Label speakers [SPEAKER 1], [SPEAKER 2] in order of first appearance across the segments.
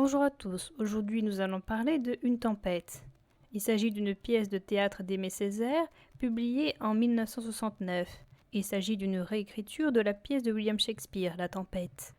[SPEAKER 1] Bonjour à tous, aujourd'hui nous allons parler de Une tempête. Il s'agit d'une pièce de théâtre d'Aimé Césaire, publiée en 1969. Il s'agit d'une réécriture de la pièce de William Shakespeare, La tempête.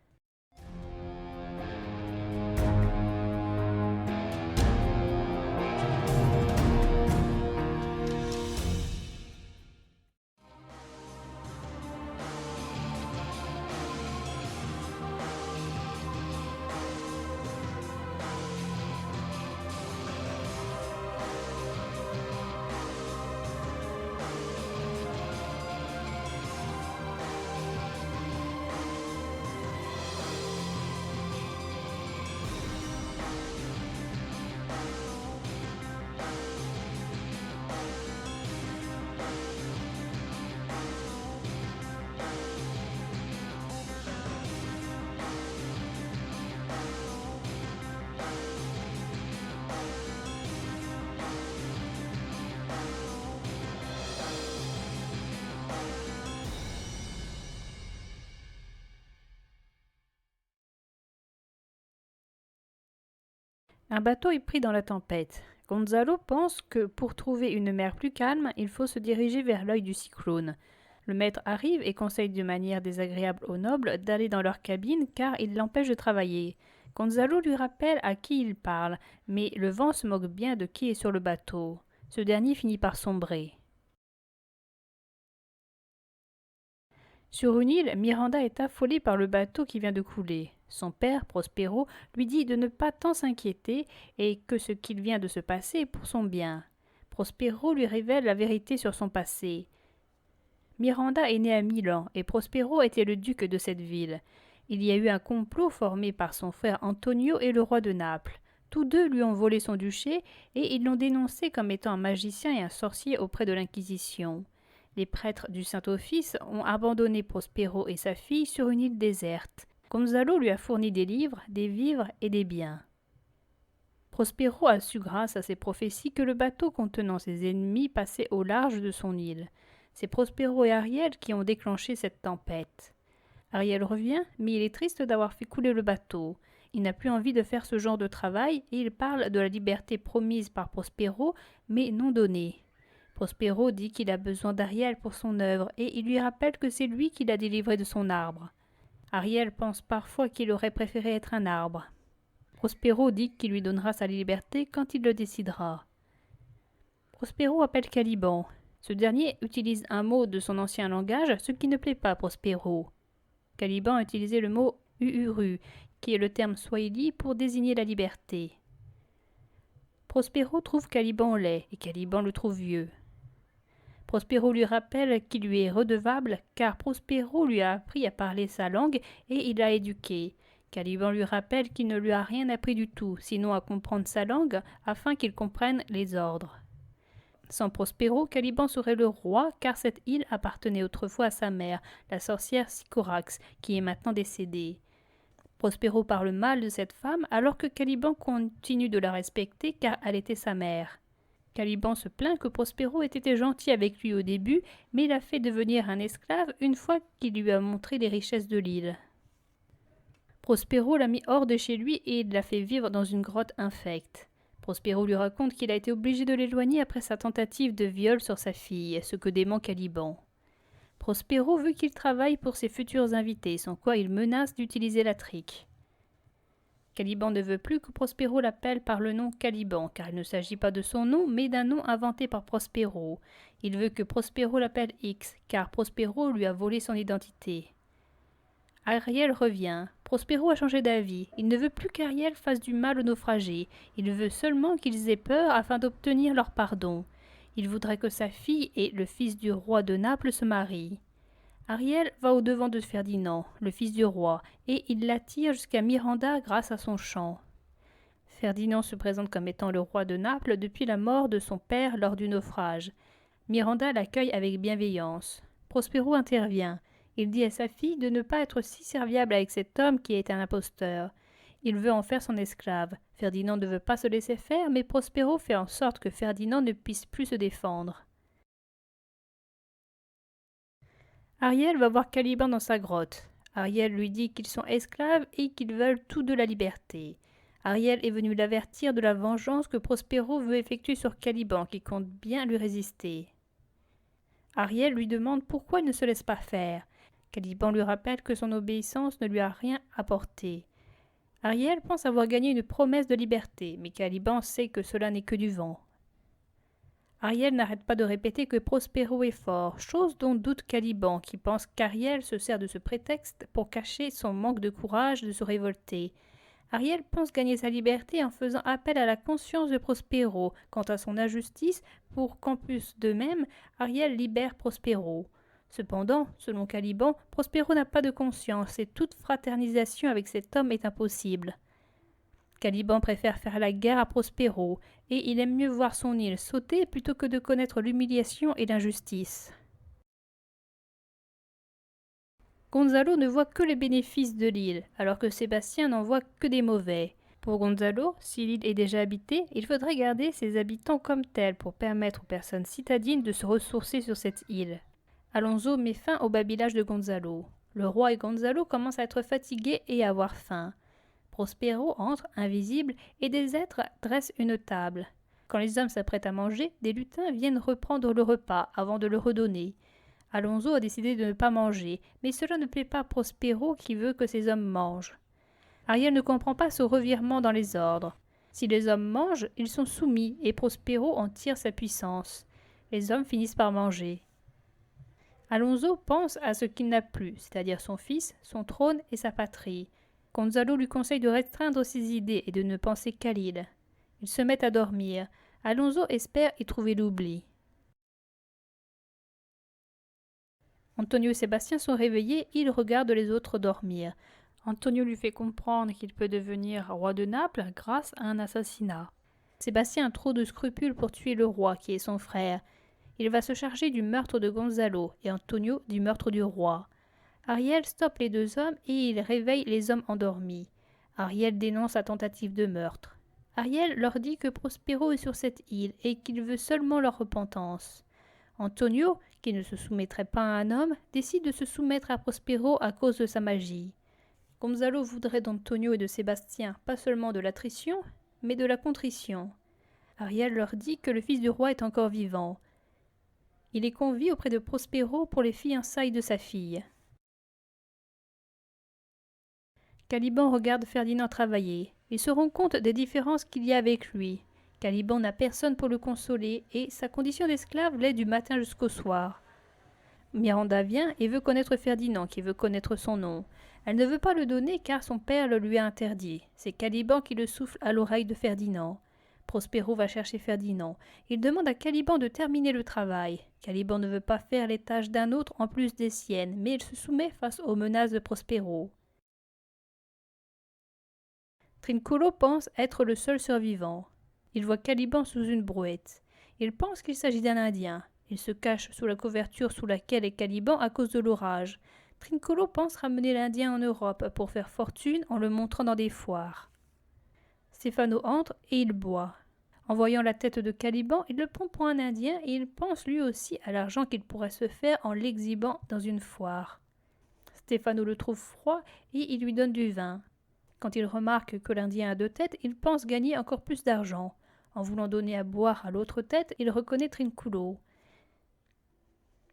[SPEAKER 1] Un bateau est pris dans la tempête. Gonzalo pense que pour trouver une mer plus calme, il faut se diriger vers l'œil du cyclone. Le maître arrive et conseille de manière désagréable aux nobles d'aller dans leur cabine car il l'empêche de travailler. Gonzalo lui rappelle à qui il parle, mais le vent se moque bien de qui est sur le bateau. Ce dernier finit par sombrer. Sur une île, Miranda est affolée par le bateau qui vient de couler. Son père, Prospero, lui dit de ne pas tant s'inquiéter et que ce qu'il vient de se passer est pour son bien. Prospero lui révèle la vérité sur son passé. Miranda est née à Milan et Prospero était le duc de cette ville. Il y a eu un complot formé par son frère Antonio et le roi de Naples. Tous deux lui ont volé son duché et ils l'ont dénoncé comme étant un magicien et un sorcier auprès de l'Inquisition. Les prêtres du Saint-Office ont abandonné Prospero et sa fille sur une île déserte. Gonzalo lui a fourni des livres, des vivres et des biens. Prospero a su grâce à ses prophéties que le bateau contenant ses ennemis passait au large de son île. C'est Prospero et Ariel qui ont déclenché cette tempête. Ariel revient, mais il est triste d'avoir fait couler le bateau. Il n'a plus envie de faire ce genre de travail et il parle de la liberté promise par Prospero, mais non donnée. Prospero dit qu'il a besoin d'Ariel pour son œuvre et il lui rappelle que c'est lui qui l'a délivré de son arbre. Ariel pense parfois qu'il aurait préféré être un arbre. Prospero dit qu'il lui donnera sa liberté quand il le décidera. Prospero appelle Caliban. Ce dernier utilise un mot de son ancien langage, ce qui ne plaît pas à Prospero. Caliban a utilisé le mot uhuru, qui est le terme swahili pour désigner la liberté. Prospero trouve Caliban laid et Caliban le trouve vieux. Prospero lui rappelle qu'il lui est redevable car Prospero lui a appris à parler sa langue et il l'a éduqué. Caliban lui rappelle qu'il ne lui a rien appris du tout, sinon à comprendre sa langue afin qu'il comprenne les ordres. Sans Prospero, Caliban serait le roi car cette île appartenait autrefois à sa mère, la sorcière Sycorax, qui est maintenant décédée. Prospero parle mal de cette femme alors que Caliban continue de la respecter car elle était sa mère. Caliban se plaint que Prospero ait été gentil avec lui au début, mais l'a fait devenir un esclave une fois qu'il lui a montré les richesses de l'île. Prospero l'a mis hors de chez lui et l'a fait vivre dans une grotte infecte. Prospero lui raconte qu'il a été obligé de l'éloigner après sa tentative de viol sur sa fille, ce que dément Caliban. Prospero veut qu'il travaille pour ses futurs invités, sans quoi il menace d'utiliser la trique. Caliban ne veut plus que Prospero l'appelle par le nom Caliban, car il ne s'agit pas de son nom, mais d'un nom inventé par Prospero. Il veut que Prospero l'appelle X, car Prospero lui a volé son identité. Ariel revient. Prospero a changé d'avis. Il ne veut plus qu'Ariel fasse du mal aux naufragés. Il veut seulement qu'ils aient peur afin d'obtenir leur pardon. Il voudrait que sa fille et le fils du roi de Naples se marient. Ariel va au-devant de Ferdinand, le fils du roi, et il l'attire jusqu'à Miranda grâce à son chant. Ferdinand se présente comme étant le roi de Naples depuis la mort de son père lors du naufrage. Miranda l'accueille avec bienveillance. Prospero intervient. Il dit à sa fille de ne pas être si serviable avec cet homme qui est un imposteur. Il veut en faire son esclave. Ferdinand ne veut pas se laisser faire, mais Prospero fait en sorte que Ferdinand ne puisse plus se défendre. Ariel va voir Caliban dans sa grotte. Ariel lui dit qu'ils sont esclaves et qu'ils veulent tous de la liberté. Ariel est venu l'avertir de la vengeance que Prospero veut effectuer sur Caliban, qui compte bien lui résister. Ariel lui demande pourquoi il ne se laisse pas faire. Caliban lui rappelle que son obéissance ne lui a rien apporté. Ariel pense avoir gagné une promesse de liberté, mais Caliban sait que cela n'est que du vent. Ariel n'arrête pas de répéter que Prospero est fort, chose dont doute Caliban, qui pense qu'Ariel se sert de ce prétexte pour cacher son manque de courage de se révolter. Ariel pense gagner sa liberté en faisant appel à la conscience de Prospero quant à son injustice pour qu'en plus d'eux-mêmes, Ariel libère Prospero. Cependant, selon Caliban, Prospero n'a pas de conscience et toute fraternisation avec cet homme est impossible. Caliban préfère faire la guerre à Prospero, et il aime mieux voir son île sauter plutôt que de connaître l'humiliation et l'injustice. Gonzalo ne voit que les bénéfices de l'île, alors que Sébastien n'en voit que des mauvais. Pour Gonzalo, si l'île est déjà habitée, il faudrait garder ses habitants comme tels pour permettre aux personnes citadines de se ressourcer sur cette île. Alonso met fin au babillage de Gonzalo. Le roi et Gonzalo commencent à être fatigués et à avoir faim. Prospero entre, invisible, et des êtres dressent une table. Quand les hommes s'apprêtent à manger, des lutins viennent reprendre le repas avant de le redonner. Alonso a décidé de ne pas manger, mais cela ne plaît pas à Prospero qui veut que ces hommes mangent. Ariel ne comprend pas ce revirement dans les ordres. Si les hommes mangent, ils sont soumis et Prospero en tire sa puissance. Les hommes finissent par manger. Alonso pense à ce qu'il n'a plus, c'est-à-dire son fils, son trône et sa patrie. Gonzalo lui conseille de restreindre ses idées et de ne penser qu'à l'île. Ils se mettent à dormir. Alonso espère y trouver l'oubli. Antonio et Sébastien sont réveillés et ils regardent les autres dormir. Antonio lui fait comprendre qu'il peut devenir roi de Naples grâce à un assassinat. Sébastien a trop de scrupules pour tuer le roi qui est son frère. Il va se charger du meurtre de Gonzalo et Antonio du meurtre du roi. Ariel stoppe les deux hommes et il réveille les hommes endormis. Ariel dénonce la tentative de meurtre. Ariel leur dit que Prospero est sur cette île et qu'il veut seulement leur repentance. Antonio, qui ne se soumettrait pas à un homme, décide de se soumettre à Prospero à cause de sa magie. Gonzalo voudrait d'Antonio et de Sébastien pas seulement de l'attrition, mais de la contrition. Ariel leur dit que le fils du roi est encore vivant. Il les convie auprès de Prospero pour les fiançailles de sa fille. Caliban regarde Ferdinand travailler. Il se rend compte des différences qu'il y a avec lui. Caliban n'a personne pour le consoler et sa condition d'esclave l'est du matin jusqu'au soir. Miranda vient et veut connaître Ferdinand, qui veut connaître son nom. Elle ne veut pas le donner car son père le lui a interdit. C'est Caliban qui le souffle à l'oreille de Ferdinand. Prospero va chercher Ferdinand. Il demande à Caliban de terminer le travail. Caliban ne veut pas faire les tâches d'un autre en plus des siennes, mais il se soumet face aux menaces de Prospero. Trinculo pense être le seul survivant. Il voit Caliban sous une brouette. Il pense qu'il s'agit d'un Indien. Il se cache sous la couverture sous laquelle est Caliban à cause de l'orage. Trinculo pense ramener l'Indien en Europe pour faire fortune en le montrant dans des foires. Stefano entre et il boit. En voyant la tête de Caliban, il le prend pour un Indien et il pense lui aussi à l'argent qu'il pourrait se faire en l'exhibant dans une foire. Stefano le trouve froid et il lui donne du vin. Quand il remarque que l'Indien a deux têtes, il pense gagner encore plus d'argent. En voulant donner à boire à l'autre tête, il reconnaît Trinculo.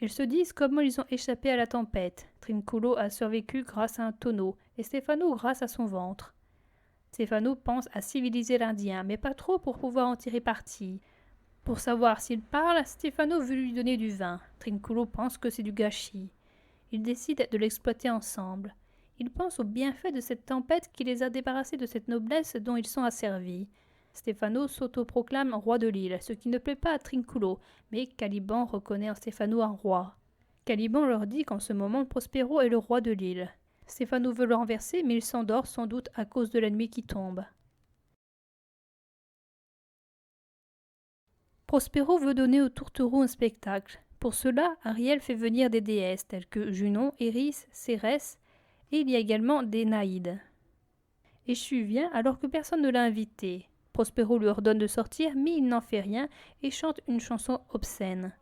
[SPEAKER 1] Ils se disent comment ils ont échappé à la tempête. Trinculo a survécu grâce à un tonneau et Stefano grâce à son ventre. Stefano pense à civiliser l'Indien, mais pas trop pour pouvoir en tirer parti. Pour savoir s'il parle, Stefano veut lui donner du vin. Trinculo pense que c'est du gâchis. Ils décident de l'exploiter ensemble. Ils pensent aux bienfaits de cette tempête qui les a débarrassés de cette noblesse dont ils sont asservis. Stefano s'autoproclame roi de l'île, ce qui ne plaît pas à Trinculo, mais Caliban reconnaît en Stefano un roi. Caliban leur dit qu'en ce moment Prospero est le roi de l'île. Stefano veut le renverser, mais il s'endort sans doute à cause de la nuit qui tombe. Prospero veut donner aux tourtereaux un spectacle. Pour cela, Ariel fait venir des déesses telles que Junon, Eris, Cérès, et il y a également des naïdes. Échu vient alors que personne ne l'a invité. Prospero lui ordonne de sortir, mais il n'en fait rien et chante une chanson obscène.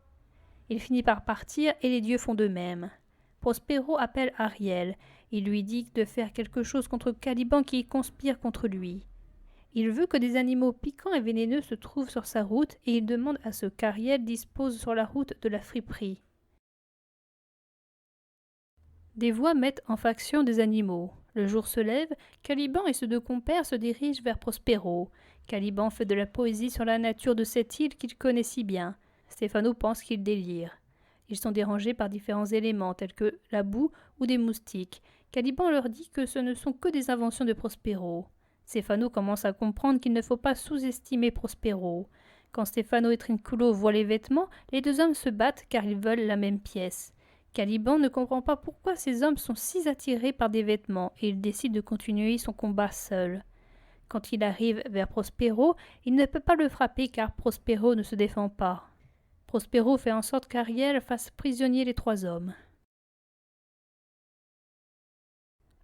[SPEAKER 1] Il finit par partir et les dieux font de même. Prospero appelle Ariel. Il lui dit de faire quelque chose contre Caliban qui conspire contre lui. Il veut que des animaux piquants et vénéneux se trouvent sur sa route et il demande à ce qu'Ariel dispose sur la route de la friperie. Des voix mettent en faction des animaux. Le jour se lève, Caliban et ses deux compères se dirigent vers Prospero. Caliban fait de la poésie sur la nature de cette île qu'il connaît si bien. Stefano pense qu'il délire. Ils sont dérangés par différents éléments tels que la boue ou des moustiques. Caliban leur dit que ce ne sont que des inventions de Prospero. Stefano commence à comprendre qu'il ne faut pas sous-estimer Prospero. Quand Stefano et Trinculo voient les vêtements, les deux hommes se battent car ils veulent la même pièce. Caliban ne comprend pas pourquoi ces hommes sont si attirés par des vêtements et il décide de continuer son combat seul. Quand il arrive vers Prospero, il ne peut pas le frapper car Prospero ne se défend pas. Prospero fait en sorte qu'Ariel fasse prisonnier les trois hommes.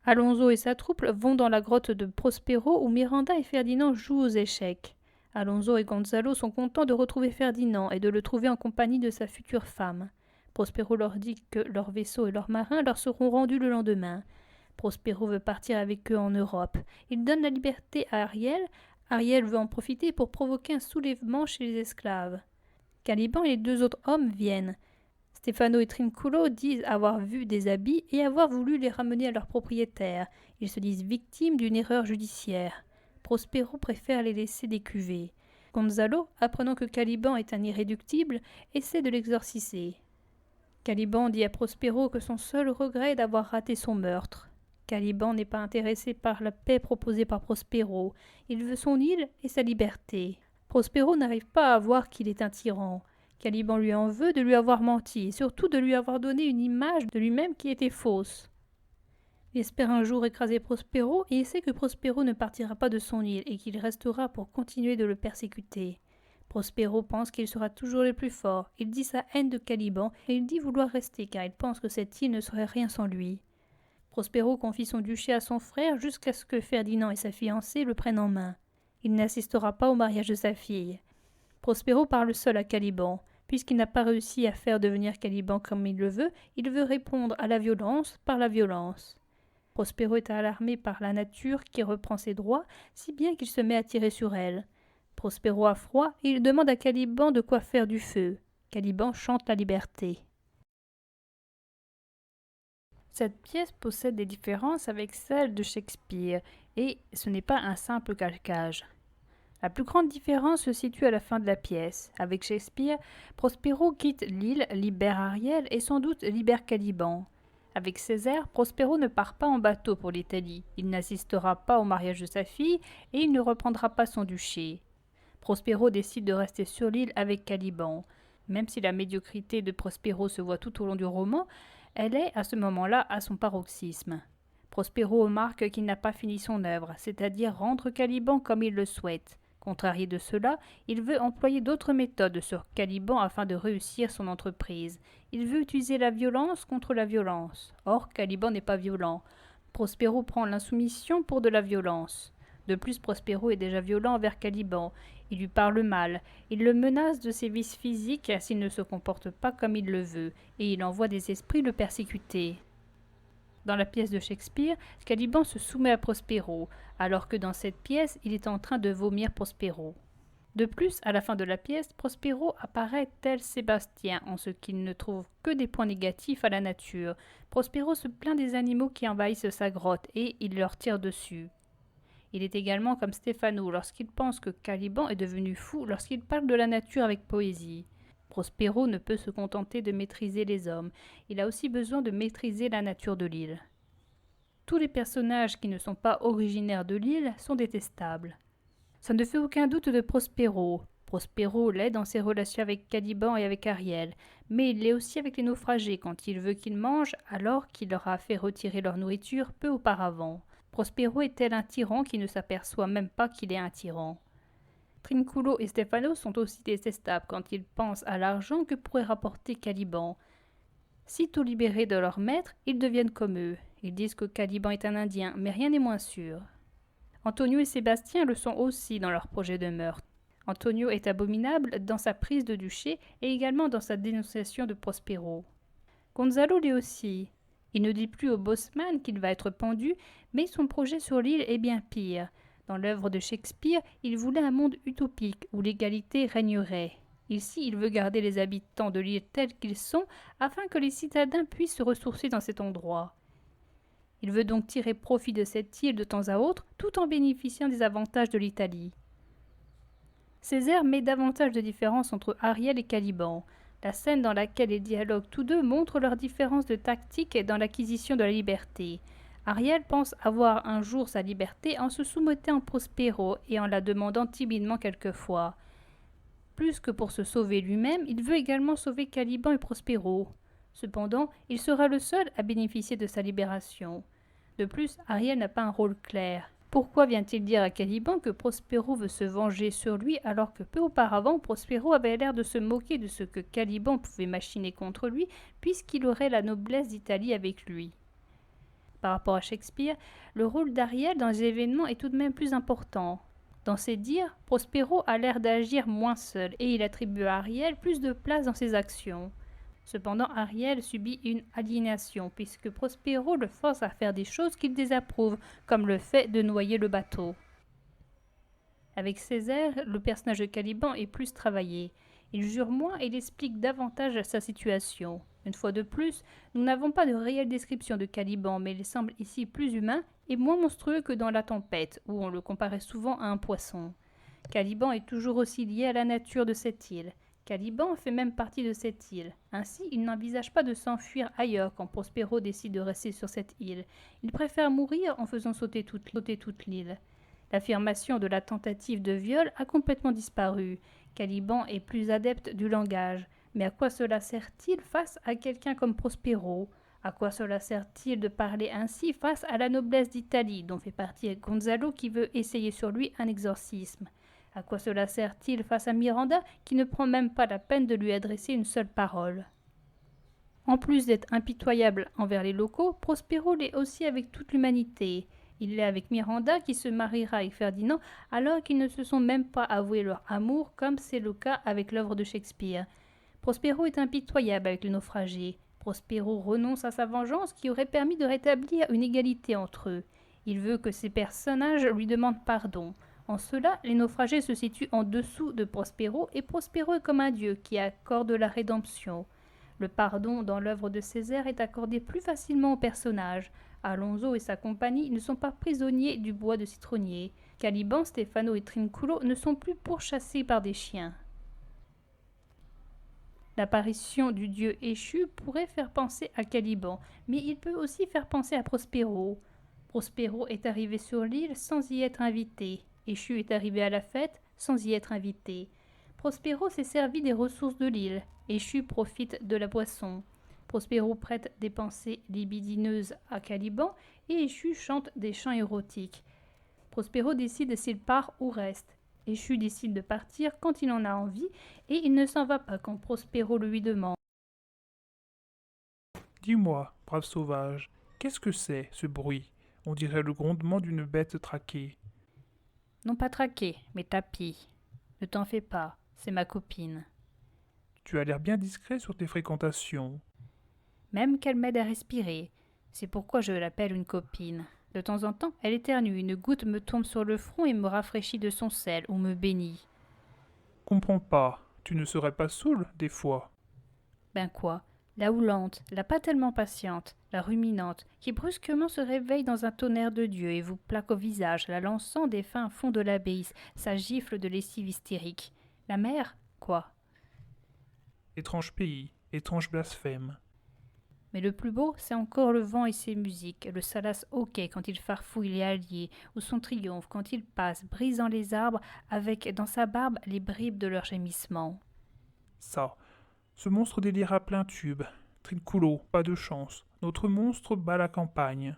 [SPEAKER 1] Alonso et sa troupe vont dans la grotte de Prospero où Miranda et Ferdinand jouent aux échecs. Alonso et Gonzalo sont contents de retrouver Ferdinand et de le trouver en compagnie de sa future femme. Prospero leur dit que leurs vaisseaux et leurs marins leur seront rendus le lendemain. Prospero veut partir avec eux en Europe. Il donne la liberté à Ariel. Ariel veut en profiter pour provoquer un soulèvement chez les esclaves. Caliban et les deux autres hommes viennent. Stefano et Trinculo disent avoir vu des habits et avoir voulu les ramener à leur propriétaire. Ils se disent victimes d'une erreur judiciaire. Prospero préfère les laisser décuver. Gonzalo, apprenant que Caliban est un irréductible, essaie de l'exorciser. Caliban dit à Prospero que son seul regret est d'avoir raté son meurtre. Caliban n'est pas intéressé par la paix proposée par Prospero. Il veut son île et sa liberté. Prospero n'arrive pas à voir qu'il est un tyran. Caliban lui en veut de lui avoir menti et surtout de lui avoir donné une image de lui-même qui était fausse. Il espère un jour écraser Prospero et il sait que Prospero ne partira pas de son île et qu'il restera pour continuer de le persécuter. Prospero pense qu'il sera toujours le plus fort. Il dit sa haine de Caliban et il dit vouloir rester car il pense que cette île ne serait rien sans lui. Prospero confie son duché à son frère jusqu'à ce que Ferdinand et sa fiancée le prennent en main. Il n'assistera pas au mariage de sa fille. Prospero parle seul à Caliban. Puisqu'il n'a pas réussi à faire devenir Caliban comme il le veut, il veut répondre à la violence par la violence. Prospero est alarmé par la nature qui reprend ses droits, si bien qu'il se met à tirer sur elle. Prospero a froid et il demande à Caliban de quoi faire du feu. Caliban chante la liberté. Cette pièce possède des différences avec celle de Shakespeare, et ce n'est pas un simple calcage. La plus grande différence se situe à la fin de la pièce. Avec Shakespeare, Prospero quitte l'île, libère Ariel et sans doute libère Caliban. Avec Césaire, Prospero ne part pas en bateau pour l'Italie. Il n'assistera pas au mariage de sa fille et il ne reprendra pas son duché. Prospero décide de rester sur l'île avec Caliban. Même si la médiocrité de Prospero se voit tout au long du roman, elle est à ce moment-là à son paroxysme. Prospero remarque qu'il n'a pas fini son œuvre, c'est-à-dire rendre Caliban comme il le souhaite. Contrarié de cela, il veut employer d'autres méthodes sur Caliban afin de réussir son entreprise. Il veut utiliser la violence contre la violence. Or, Caliban n'est pas violent. Prospero prend l'insoumission pour de la violence. De plus, Prospero est déjà violent envers Caliban. Il lui parle mal. Il le menace de sévices physiques s'il ne se comporte pas comme il le veut, et il envoie des esprits le persécuter. Dans la pièce de Shakespeare, Caliban se soumet à Prospero, alors que dans cette pièce, il est en train de vomir Prospero. De plus, à la fin de la pièce, Prospero apparaît tel Sébastien, en ce qu'il ne trouve que des points négatifs à la nature. Prospero se plaint des animaux qui envahissent sa grotte, et il leur tire dessus. Il est également comme Stefano lorsqu'il pense que Caliban est devenu fou lorsqu'il parle de la nature avec poésie. Prospero ne peut se contenter de maîtriser les hommes, il a aussi besoin de maîtriser la nature de l'île. Tous les personnages qui ne sont pas originaires de l'île sont détestables. Ça ne fait aucun doute de Prospero. Prospero l'est dans ses relations avec Caliban et avec Ariel, mais il l'est aussi avec les naufragés quand il veut qu'ils mangent alors qu'il leur a fait retirer leur nourriture peu auparavant. Prospero est tel un tyran qui ne s'aperçoit même pas qu'il est un tyran. Trinculo et Stefano sont aussi détestables quand ils pensent à l'argent que pourrait rapporter Caliban. Sitôt libérés de leur maître, ils deviennent comme eux. Ils disent que Caliban est un Indien, mais rien n'est moins sûr. Antonio et Sébastien le sont aussi dans leur projet de meurtre. Antonio est abominable dans sa prise de duché et également dans sa dénonciation de Prospero. Gonzalo l'est aussi. Il ne dit plus au bosseman qu'il va être pendu, mais son projet sur l'île est bien pire. Dans l'œuvre de Shakespeare, il voulait un monde utopique où l'égalité régnerait. Ici, il veut garder les habitants de l'île tels qu'ils sont afin que les citadins puissent se ressourcer dans cet endroit. Il veut donc tirer profit de cette île de temps à autre tout en bénéficiant des avantages de l'Italie. Césaire met davantage de différence entre Ariel et Caliban. La scène dans laquelle ils dialoguent tous deux montre leur différence de tactique dans l'acquisition de la liberté. Ariel pense avoir un jour sa liberté en se soumettant à Prospero et en la demandant timidement quelquefois. Plus que pour se sauver lui-même, il veut également sauver Caliban et Prospero. Cependant, il sera le seul à bénéficier de sa libération. De plus, Ariel n'a pas un rôle clair. Pourquoi vient-il dire à Caliban que Prospero veut se venger sur lui alors que peu auparavant Prospero avait l'air de se moquer de ce que Caliban pouvait machiner contre lui puisqu'il aurait la noblesse d'Italie avec lui? Par rapport à Shakespeare, le rôle d'Ariel dans les événements est tout de même plus important. Dans ses dires, Prospero a l'air d'agir moins seul et il attribue à Ariel plus de place dans ses actions. Cependant, Ariel subit une aliénation puisque Prospero le force à faire des choses qu'il désapprouve, comme le fait de noyer le bateau. Avec Césaire, le personnage de Caliban est plus travaillé. Il jure moins et il explique davantage sa situation. Une fois de plus, nous n'avons pas de réelle description de Caliban, mais il semble ici plus humain et moins monstrueux que dans La Tempête, où on le comparait souvent à un poisson. Caliban est toujours aussi lié à la nature de cette île. Caliban fait même partie de cette île. Ainsi, il n'envisage pas de s'enfuir ailleurs quand Prospero décide de rester sur cette île. Il préfère mourir en faisant sauter toute l'île. L'affirmation de la tentative de viol a complètement disparu. Caliban est plus adepte du langage. Mais à quoi cela sert-il face à quelqu'un comme Prospero? À quoi cela sert-il de parler ainsi face à la noblesse d'Italie, dont fait partie Gonzalo qui veut essayer sur lui un exorcisme? À quoi cela sert-il face à Miranda qui ne prend même pas la peine de lui adresser une seule parole? En plus d'être impitoyable envers les locaux, Prospero l'est aussi avec toute l'humanité. Il l'est avec Miranda qui se mariera avec Ferdinand alors qu'ils ne se sont même pas avoués leur amour comme c'est le cas avec l'œuvre de Shakespeare. Prospero est impitoyable avec les naufragés. Prospero renonce à sa vengeance qui aurait permis de rétablir une égalité entre eux. Il veut que ces personnages lui demandent pardon. En cela, les naufragés se situent en dessous de Prospero et Prospero est comme un dieu qui accorde la rédemption. Le pardon dans l'œuvre de Césaire est accordé plus facilement aux personnages. Alonso et sa compagnie ne sont pas prisonniers du bois de citronnier. Caliban, Stefano et Trinculo ne sont plus pourchassés par des chiens. L'apparition du dieu échu pourrait faire penser à Caliban, mais il peut aussi faire penser à Prospero. Prospero est arrivé sur l'île sans y être invité. Échu est arrivé à la fête sans y être invité. Prospero s'est servi des ressources de l'île. Échu profite de la boisson. Prospero prête des pensées libidineuses à Caliban et Échu chante des chants érotiques. Prospero décide s'il part ou reste. Échu décide de partir quand il en a envie et il ne s'en va pas quand Prospero le lui demande.
[SPEAKER 2] Dis-moi, brave sauvage, qu'est-ce que c'est, ce bruit? On dirait le grondement d'une bête traquée.
[SPEAKER 1] Non pas traqué, mais tapis. Ne t'en fais pas, c'est ma copine.
[SPEAKER 2] Tu as l'air bien discret sur tes fréquentations.
[SPEAKER 1] Même qu'elle m'aide à respirer. C'est pourquoi je l'appelle une copine. De temps en temps, elle éternue, une goutte me tombe sur le front et me rafraîchit de son sel ou me bénit.
[SPEAKER 2] Comprends pas, tu ne serais pas saoul, des fois.
[SPEAKER 1] Ben quoi? La houlante, la pas tellement patiente, la ruminante, qui brusquement se réveille dans un tonnerre de Dieu et vous plaque au visage, la lançant des fins fonds de l'abbaye, sa gifle de lessive hystérique. La mère? Quoi?
[SPEAKER 2] Étrange pays, étrange blasphème.
[SPEAKER 1] Mais le plus beau, c'est encore le vent et ses musiques, le salace hoquet quand il farfouille les halliers, ou son triomphe quand il passe, brisant les arbres, avec dans sa barbe les bribes de leurs gémissements.
[SPEAKER 2] Ça, ce monstre délire à plein tube. Trinculo, pas de chance. Notre monstre bat la campagne.